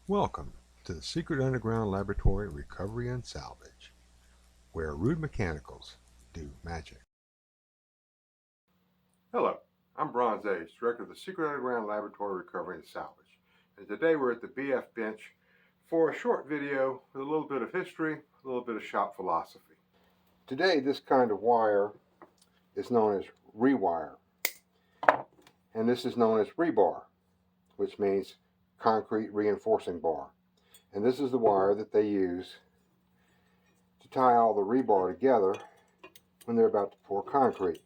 Welcome to the Secret Underground Laboratory Recovery and Salvage, where rude mechanicals do magic. Hello, I'm Bronze Age, Director of the Secret Underground Laboratory Recovery and Salvage, and today we're at the BF bench for a short video with a little bit of history, a little bit of shop philosophy. Today this kind of wire is known as rewire, and this is known as rebar, which means concrete reinforcing bar. And this is the wire that they use to tie all the rebar together when they're about to pour concrete.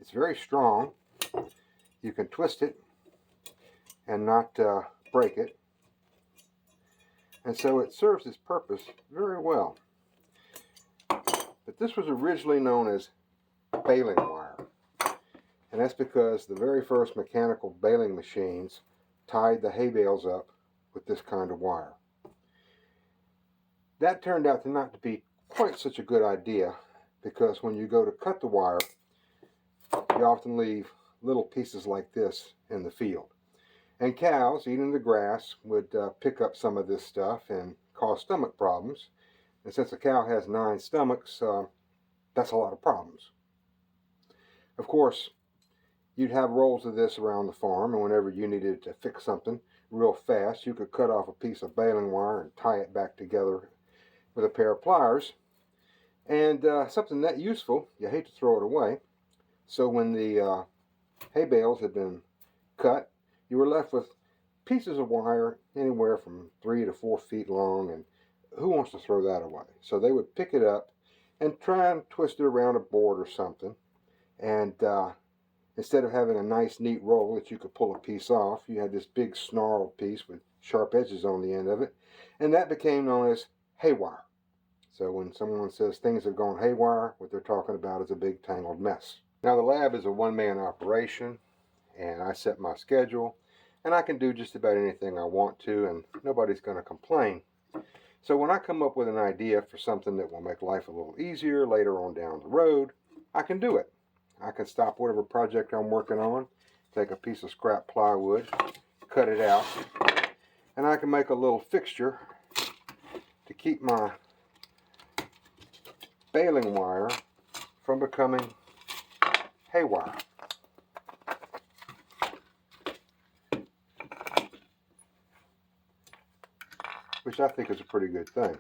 It's very strong. You can twist it and not break it. And so it serves its purpose very well. But this was originally known as baling wire. And that's because the very first mechanical baling machines tied the hay bales up with this kind of wire. That turned out to not be quite such a good idea, because when you go to cut the wire, you often leave little pieces like this in the field. And cows eating the grass would pick up some of this stuff and cause stomach problems. And since a cow has 9 stomachs, that's a lot of problems. Of course, you'd have rolls of this around the farm, and whenever you needed to fix something real fast, you could cut off a piece of baling wire and tie it back together with a pair of pliers. And something that useful, you hate to throw it away. So when the hay bales had been cut, you were left with pieces of wire anywhere from 3 to 4 feet long, and who wants to throw that away? So they would pick it up and try and twist it around a board or something, and instead of having a nice neat roll that you could pull a piece off, you had this big snarled piece with sharp edges on the end of it, and that became known as haywire. So when someone says things have gone haywire, what they're talking about is a big tangled mess. Now the lab is a one-man operation, and I set my schedule, and I can do just about anything I want to, and nobody's going to complain. So when I come up with an idea for something that will make life a little easier later on down the road, I can do it. I can stop whatever project I'm working on, take a piece of scrap plywood, cut it out, and I can make a little fixture to keep my baling wire from becoming haywire. Which I think is a pretty good thing.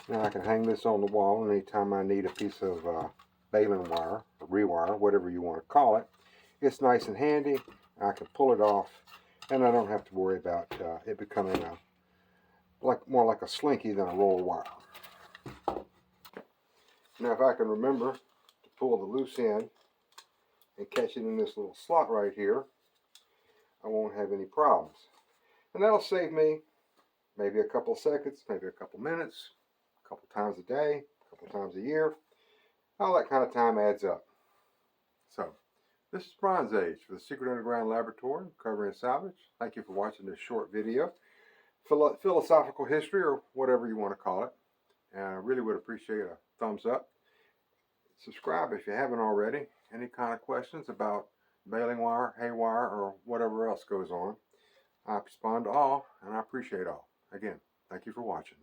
Now I can hang this on the wall, and anytime I need a piece of baling wire, or rewire, whatever you want to call it, it's nice and handy. I can pull it off, and I don't have to worry about it becoming more like a slinky than a roll of wire. Now if I can remember to pull the loose end and catch it in this little slot right here, I won't have any problems. And that'll save me maybe a couple of seconds, maybe a couple minutes, a couple times a day, a couple times a year. All that kind of time adds up. So, this is Bronze Age for the Secret Underground Laboratory, Recovery and Salvage. Thank you for watching this short video. Philosophical history, or whatever you want to call it. And I really would appreciate a thumbs up. Subscribe if you haven't already. Any kind of questions about baling wire, haywire, or whatever else goes on, I respond to all, and I appreciate all. Again, thank you for watching.